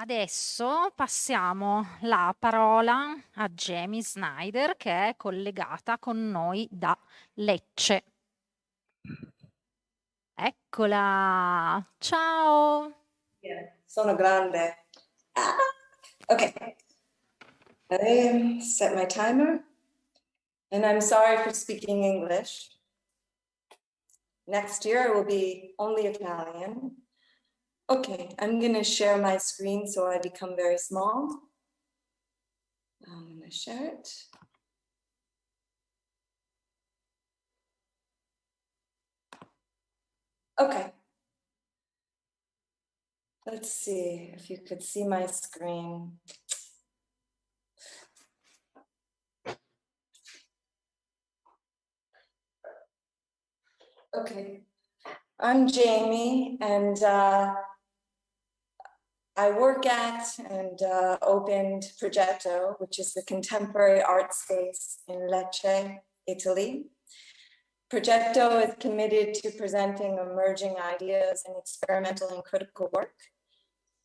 Adesso passiamo la parola a Jamie Sneider, che è collegata con noi da Lecce. Eccola, ciao! Sono grande. Ah, okay. I set my timer, and I'm sorry for speaking English. Next year I will be only Italian. Okay, I'm gonna share my screen so I become very small. I'm gonna share it. Okay. Let's see if you could see my screen. Okay, I'm Jamie, and I work at and opened Progetto, which is the contemporary art space in Lecce, Italy. Progetto is committed to presenting emerging ideas and experimental and critical work.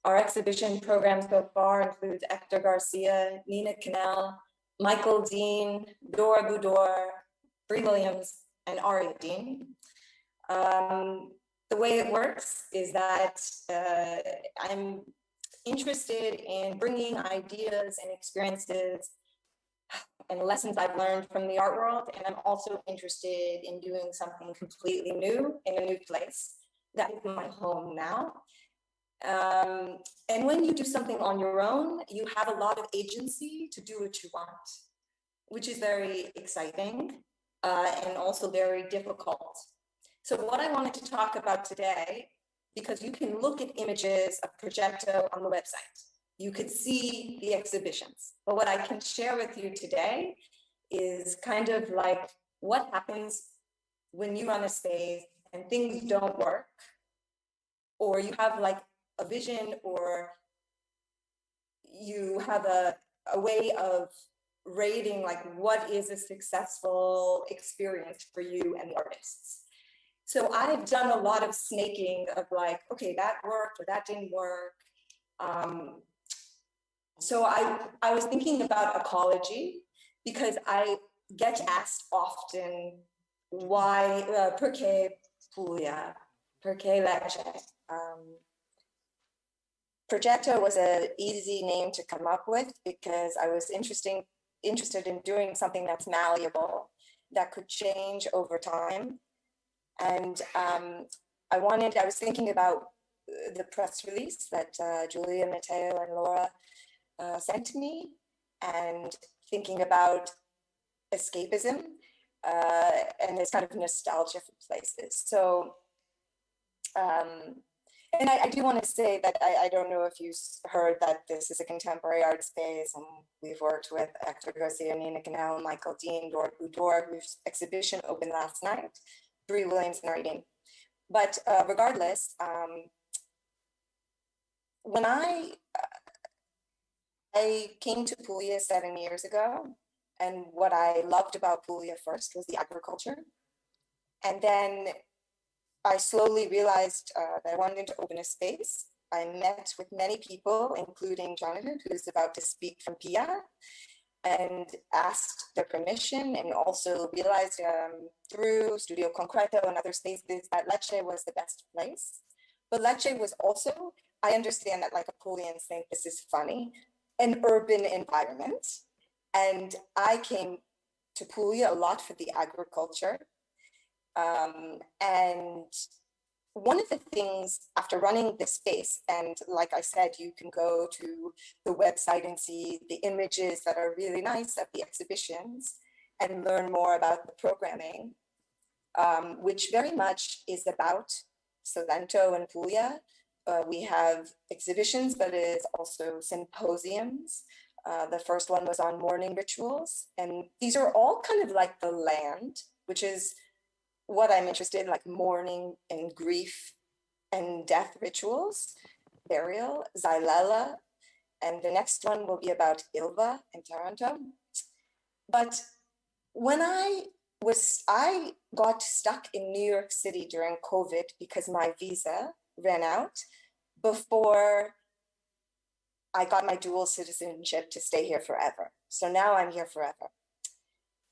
Our exhibition program so far includes Hector Garcia, Nina Cannell, Michael Dean, Dora Budor, Bree Williams, and Aria Dean. The way it works is that I'm interested in bringing ideas and experiences and lessons I've learned from the art world, and I'm also interested in doing something completely new in a new place. That is my home now. And when you do something on your own, you have a lot of agency to do what you want, which is very exciting and also very difficult. So what I wanted to talk about today, because you can look at images of Progetto on the website, you could see the exhibitions. But what I can share with you today is kind of like what happens when you run a space and things don't work, or you have like a vision, or you have a way of rating like what is a successful experience for you and the artists. So I've done a lot of snaking of like, okay, that worked or that didn't work. So I was thinking about ecology, because I get asked often why, perché Puglia, perché Lecce. Progetto was an easy name to come up with because I was interested in doing something that's malleable, that could change over time. And I was thinking about the press release that Julia, Matteo, and Laura sent me, and thinking about escapism and this kind of nostalgia for places. So, and I do want to say that I don't know if you heard that this is a contemporary art space, and we've worked with Hector Garcia, Nina Cannell, Michael Dean, Dora Budor, whose exhibition opened last night, Bree Williams, and Aria Dean. But regardless, when I came to Puglia 7 years ago, and what I loved about Puglia first was the agriculture. And then I slowly realized that I wanted to open a space. I met with many people, including Jonathan, who's about to speak from Pia, and asked their permission, and also realized through Studio Concreto and other spaces that Lecce was the best place. But Lecce was also, I understand that like Apulians think this is funny, an urban environment. And I came to Puglia a lot for the agriculture. And one of the things after running this space, and like I said, you can go to the website and see the images that are really nice of the exhibitions and learn more about the programming, which very much is about Salento and Puglia. We have exhibitions, but it is also symposiums. The first one was on mourning rituals. And these are all kind of like the land, which is what I'm interested in, like mourning and grief and death rituals, burial, Xylella, and the next one will be about Ilva in Taranto. But when I got stuck in New York City during COVID because my visa ran out before I got my dual citizenship to stay here forever. So now I'm here forever.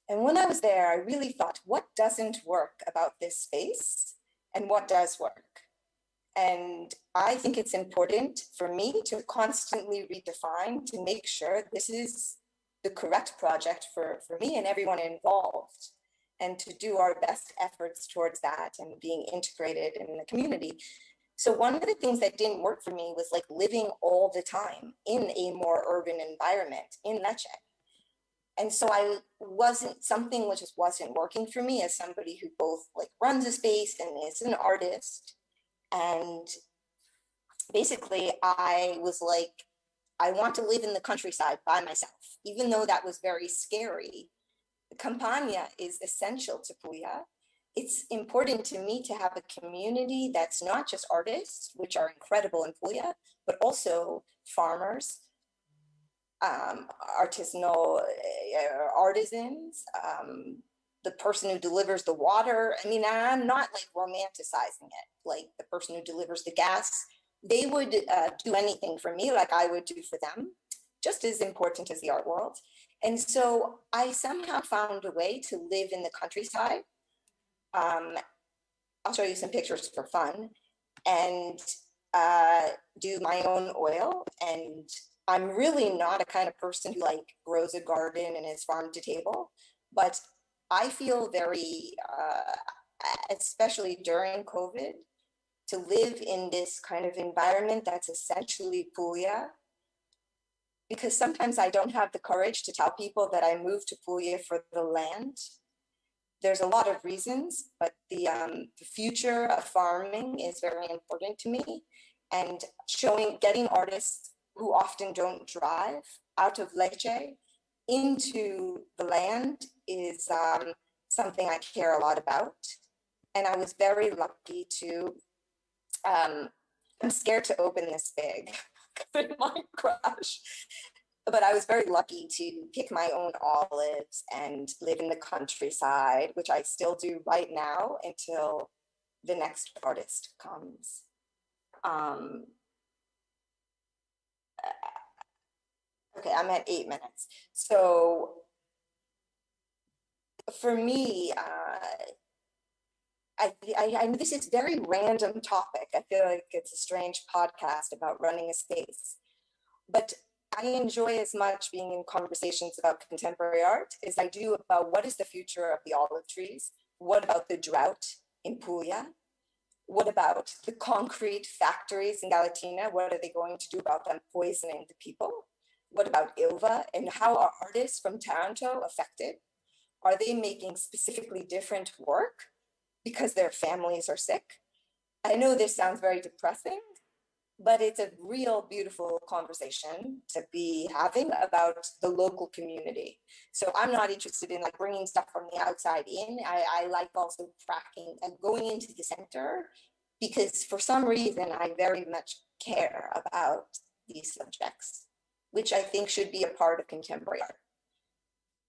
And when I was there, I really thought, what doesn't work about this space and what does work? And I think it's important for me to constantly redefine to make sure this is the correct project for me and everyone involved, and to do our best efforts towards that and being integrated in the community. So one of the things that didn't work for me was like living all the time in a more urban environment in Lecce. And so something which just wasn't working for me as somebody who both like runs a space and is an artist. And basically I was like, I want to live in the countryside by myself, even though that was very scary. Campagna is essential to Puglia. It's important to me to have a community that's not just artists, which are incredible in Puglia, but also farmers, artisanal artisans, the person who delivers the water. I mean, I'm not like romanticizing it, like the person who delivers the gas. They would do anything for me like I would do for them, just as important as the art world. And so I somehow found a way to live in the countryside. I'll show you some pictures for fun, and do my own oil. And I'm really not a kind of person who like grows a garden and is farm to table, but I feel very, especially during COVID, to live in this kind of environment that's essentially Puglia, because sometimes I don't have the courage to tell people that I moved to Puglia for the land. There's a lot of reasons, but the future of farming is very important to me, and getting artists who often don't drive out of Lecce into the land is something I care a lot about. And I was very lucky to, I'm scared to open this big because it might crash. But I was very lucky to pick my own olives and live in the countryside, which I still do right now until the next artist comes. Okay, I'm at 8 minutes. So for me, I know this is a very random topic. I feel like it's a strange podcast about running a space, but I enjoy as much being in conversations about contemporary art as I do about what is the future of the olive trees? What about the drought in Puglia? What about the concrete factories in Galatina? What are they going to do about them poisoning the people? What about Ilva, and how are artists from Taranto affected? Are they making specifically different work because their families are sick? I know this sounds very depressing, but it's a real beautiful conversation to be having about the local community. So I'm not interested in like bringing stuff from the outside in. I like also tracking and going into the center, because for some reason I very much care about these subjects, which I think should be a part of contemporary art,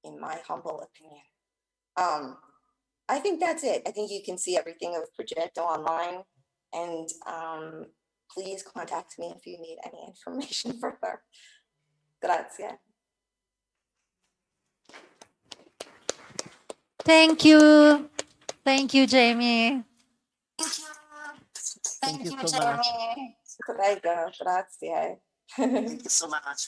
in my humble opinion. I think that's it. I think you can see everything of Progetto online, and please contact me if you need any information further. Grazie. Thank you. Thank you, Jamie. Thank you so much. Prego, grazie. Thank you so much.